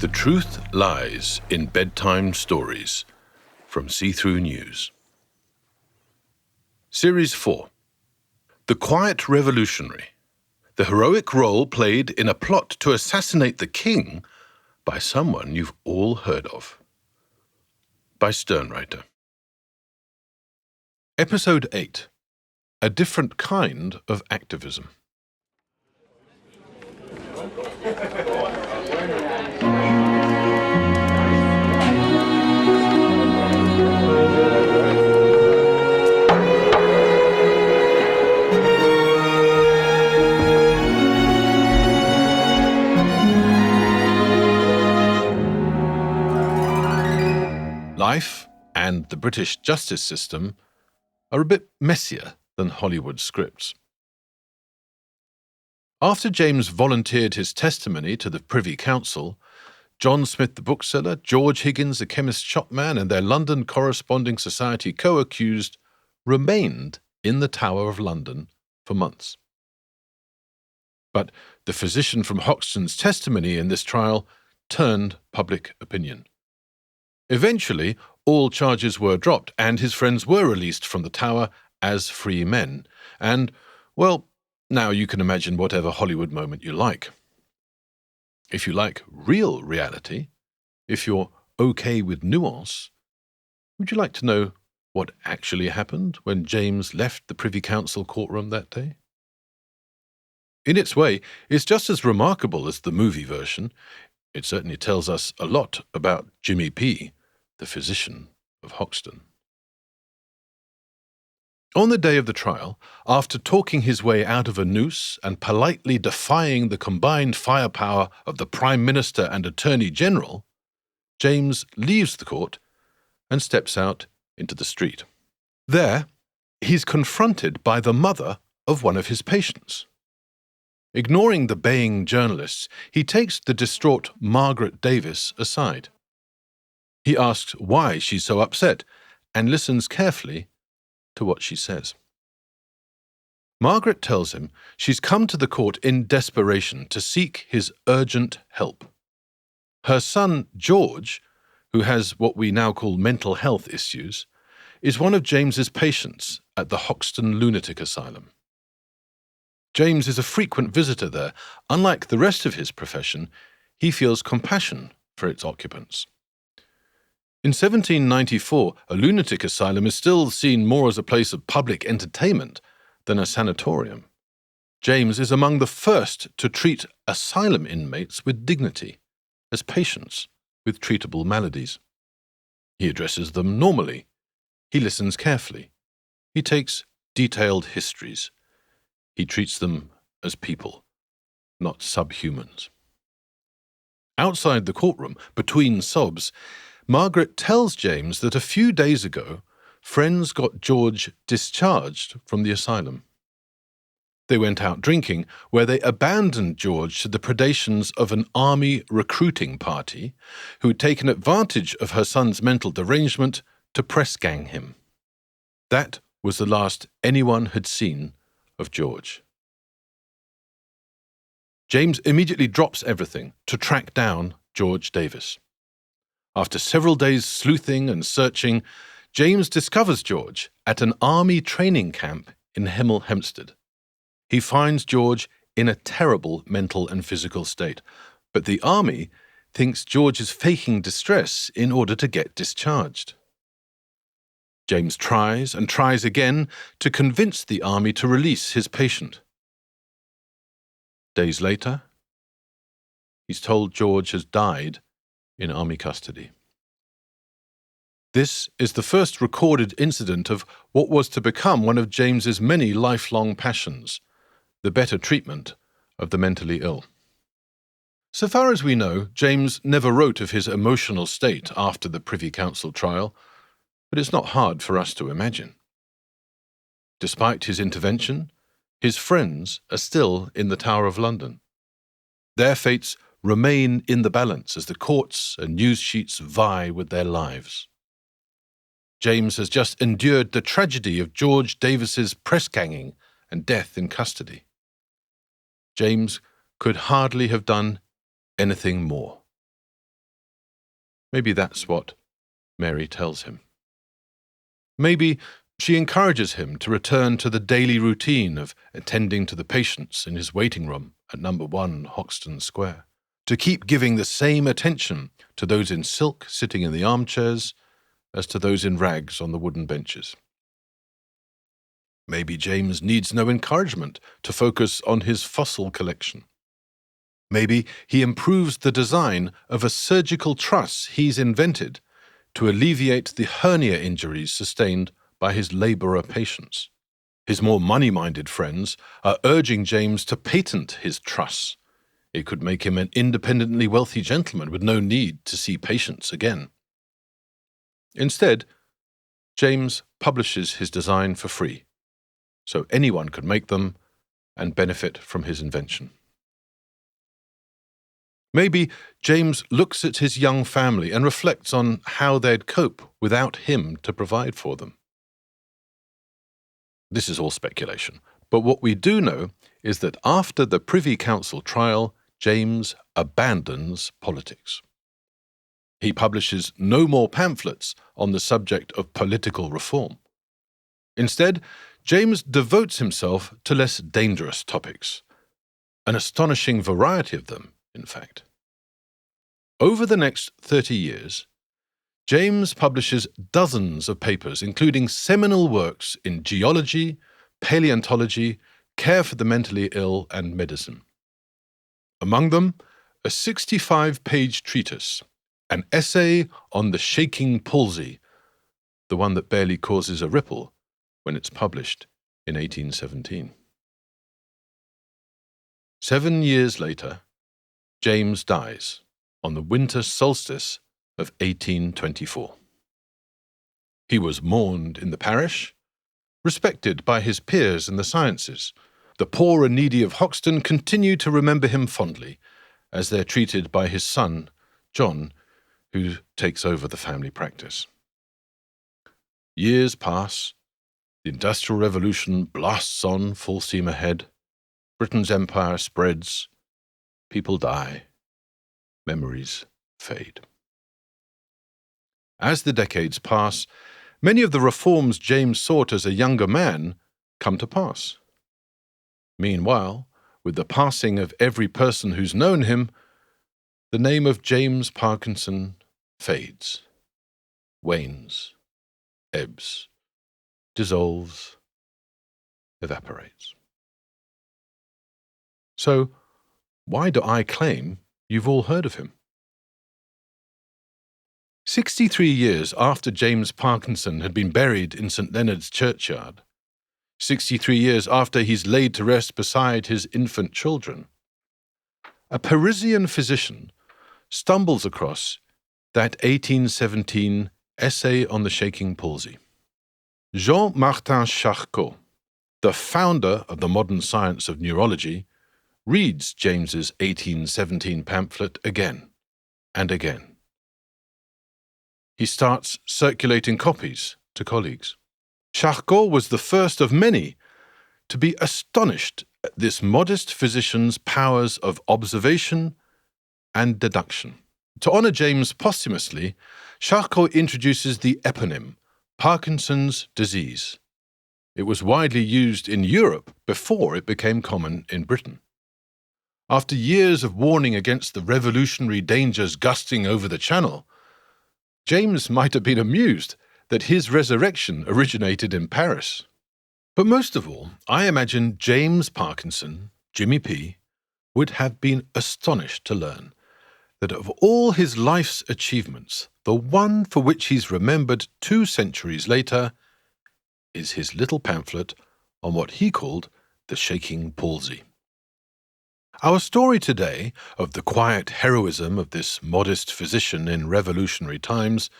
The truth lies in bedtime stories from See-Through News. Series 4. The Quiet Revolutionary. The heroic role played in a plot to assassinate the king by someone you've all heard of. By SternWriter. Episode 8. A different kind of activism. Life and the British justice system are a bit messier than Hollywood scripts. After James volunteered his testimony to the Privy Council, John Smith the bookseller, George Higgins the chemist shopman, and their London Corresponding Society co-accused remained in the Tower of London for months. But the physician from Hoxton's testimony in this trial turned public opinion. Eventually, all charges were dropped, and his friends were released from the tower as free men. And, well, now you can imagine whatever Hollywood moment you like. If you like real reality, if you're okay with nuance, would you like to know what actually happened when James left the Privy Council courtroom that day? In its way, it's just as remarkable as the movie version. It certainly tells us a lot about Jimmy P., the physician of Hoxton. On the day of the trial, after talking his way out of a noose and politely defying the combined firepower of the Prime Minister and Attorney General, James leaves the court and steps out into the street. There, he's confronted by the mother of one of his patients. Ignoring the baying journalists, he takes the distraught Margaret Davis aside. He asks why she's so upset and listens carefully to what she says. Margaret tells him she's come to the court in desperation to seek his urgent help. Her son, George, who has what we now call mental health issues, is one of James's patients at the Hoxton Lunatic Asylum. James is a frequent visitor there. Unlike the rest of his profession, he feels compassion for its occupants. In 1794, a lunatic asylum is still seen more as a place of public entertainment than a sanatorium. James is among the first to treat asylum inmates with dignity, as patients with treatable maladies. He addresses them normally. He listens carefully. He takes detailed histories. He treats them as people, not subhumans. Outside the courtroom, between sobs, Margaret tells James that a few days ago, friends got George discharged from the asylum. They went out drinking, where they abandoned George to the predations of an army recruiting party who had taken advantage of her son's mental derangement to press gang him. That was the last anyone had seen of George. James immediately drops everything to track down George Davis. After several days sleuthing and searching, James discovers George at an army training camp in Hemel Hempstead. He finds George in a terrible mental and physical state, but the army thinks George is faking distress in order to get discharged. James tries and tries again to convince the army to release his patient. Days later, he's told George has died in army custody. This is the first recorded incident of what was to become one of James's many lifelong passions, the better treatment of the mentally ill. So far as we know, James never wrote of his emotional state after the Privy Council trial, but it's not hard for us to imagine. Despite his intervention, his friends are still in the Tower of London. Their fates remain in the balance as the courts and news sheets vie with their lives. James has just endured the tragedy of George Davis's press-ganging and death in custody. James could hardly have done anything more. Maybe that's what Mary tells him. Maybe she encourages him to return to the daily routine of attending to the patients in his waiting room at No. 1 Hoxton Square, to keep giving the same attention to those in silk sitting in the armchairs as to those in rags on the wooden benches. Maybe James needs no encouragement to focus on his fossil collection. Maybe he improves the design of a surgical truss he's invented to alleviate the hernia injuries sustained by his labourer patients. His more money-minded friends are urging James to patent his truss. It could make him an independently wealthy gentleman with no need to see patients again. Instead, James publishes his design for free, so anyone could make them and benefit from his invention. Maybe James looks at his young family and reflects on how they'd cope without him to provide for them. This is all speculation, but what we do know is that after the Privy Council trial, James abandons politics. He publishes no more pamphlets on the subject of political reform. Instead, James devotes himself to less dangerous topics, an astonishing variety of them, in fact. Over the next 30 years, James publishes dozens of papers, including seminal works in geology, paleontology, care for the mentally ill, and medicine. Among them, a 65-page treatise, an essay on the shaking palsy, the one that barely causes a ripple when it's published in 1817. 7 years later, James dies on the winter solstice of 1824. He was mourned in the parish, respected by his peers in the sciences. The poor and needy of Hoxton continue to remember him fondly, as they're treated by his son, John, who takes over the family practice. Years pass. The Industrial Revolution blasts on full steam ahead. Britain's empire spreads. People die. Memories fade. As the decades pass, many of the reforms James sought as a younger man come to pass. Meanwhile, with the passing of every person who's known him, the name of James Parkinson fades, wanes, ebbs, dissolves, evaporates. So, why do I claim you've all heard of him? 63 years after James Parkinson had been buried in St. Leonard's churchyard, 63 years after he's laid to rest beside his infant children, a Parisian physician stumbles across that 1817 essay on the shaking palsy. Jean-Martin Charcot, the founder of the modern science of neurology, reads James's 1817 pamphlet again and again. He starts circulating copies to colleagues. Charcot was the first of many to be astonished at this modest physician's powers of observation and deduction. To honor James posthumously, Charcot introduces the eponym Parkinson's disease. It was widely used in Europe before it became common in Britain. After years of warning against the revolutionary dangers gusting over the Channel, James might have been amused that his resurrection originated in Paris. But most of all, I imagine James Parkinson, Jimmy P., would have been astonished to learn that of all his life's achievements, the one for which he's remembered 2 centuries later is his little pamphlet on what he called the shaking palsy. Our story today of the quiet heroism of this modest physician in revolutionary times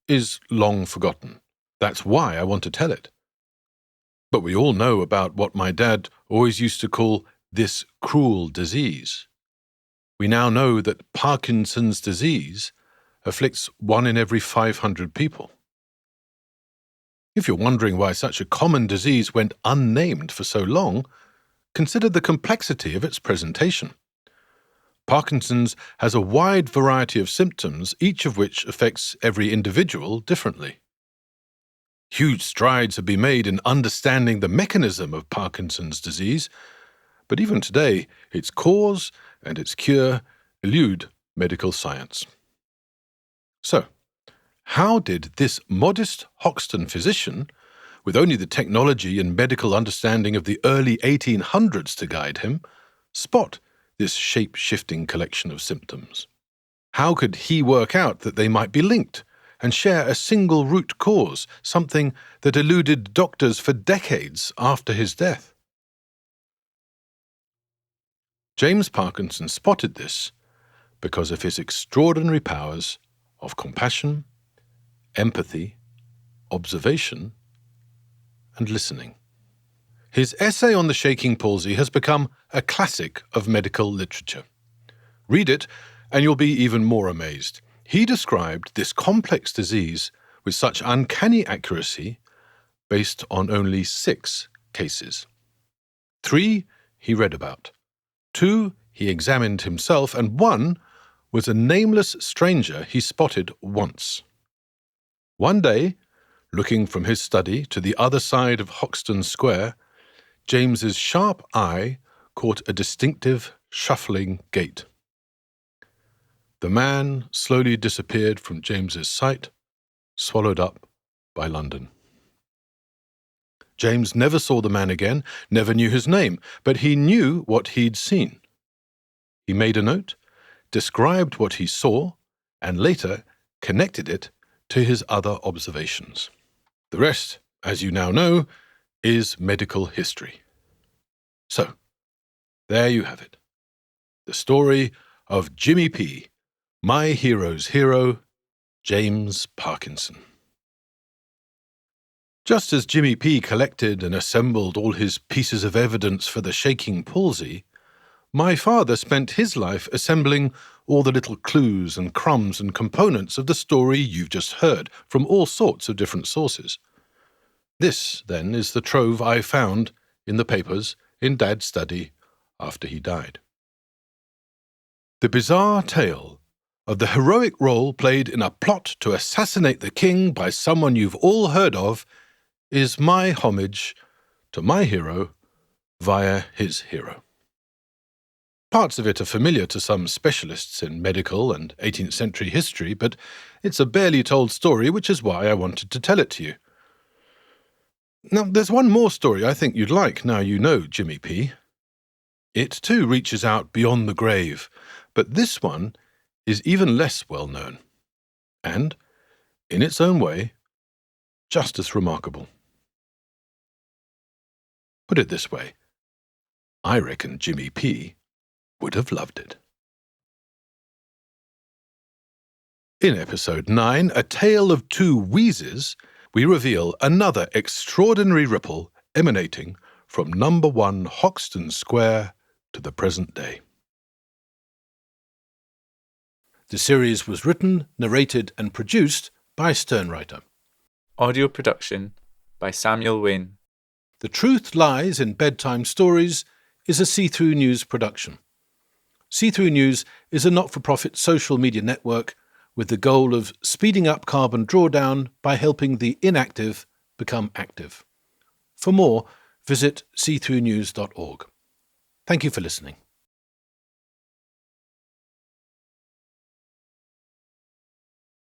is long forgotten. That's why I want to tell it. But we all know about what my dad always used to call this cruel disease. We now know that Parkinson's disease afflicts 1 in every 500 people. If you're wondering why such a common disease went unnamed for so long, consider the complexity of its presentation. Parkinson's has a wide variety of symptoms, each of which affects every individual differently. Huge strides have been made in understanding the mechanism of Parkinson's disease, but even today, its cause and its cure elude medical science. So, how did this modest Hoxton physician, with only the technology and medical understanding of the early 1800s to guide him, spot this shape-shifting collection of symptoms? How could he work out that they might be linked and share a single root cause, something that eluded doctors for decades after his death? James Parkinson spotted this because of his extraordinary powers of compassion, empathy, observation, and listening. His essay on the shaking palsy has become a classic of medical literature. Read it, and you'll be even more amazed. He described this complex disease with such uncanny accuracy based on only 6 cases. 3 he read about, 2 he examined himself, and 1 was a nameless stranger he spotted once. One day, looking from his study to the other side of Hoxton Square, James's sharp eye caught a distinctive, shuffling gait. The man slowly disappeared from James's sight, swallowed up by London. James never saw the man again, never knew his name, but he knew what he'd seen. He made a note, described what he saw, and later connected it to his other observations. The rest, as you now know, is medical history. So, there you have it. The story of Jimmy P., my hero's hero, James Parkinson. Just as Jimmy P. collected and assembled all his pieces of evidence for the shaking palsy, my father spent his life assembling all the little clues and crumbs and components of the story you've just heard from all sorts of different sources. This, then, is the trove I found in the papers in Dad's study after he died. The bizarre tale of the heroic role played in a plot to assassinate the king by someone you've all heard of is my homage to my hero via his hero. Parts of it are familiar to some specialists in medical and 18th century history, but it's a barely told story, which is why I wanted to tell it to you. Now, there's one more story I think you'd like now you know Jimmy P. It too reaches out beyond the grave, but this one is even less well known, and, in its own way, just as remarkable. Put it this way, I reckon Jimmy P. would have loved it. In episode 9, A Tale of Two Wheezes, we reveal another extraordinary ripple emanating from number 1 Hoxton Square to the present day. The series was written, narrated and produced by SternWriter. Audio production by Samuel Wain. The Truth Lies in Bedtime Stories is a See-Through News production. See-Through News is a not-for-profit social media network with the goal of speeding up carbon drawdown by helping the inactive become active. For more, visit seethroughnews.org. Thank you for listening.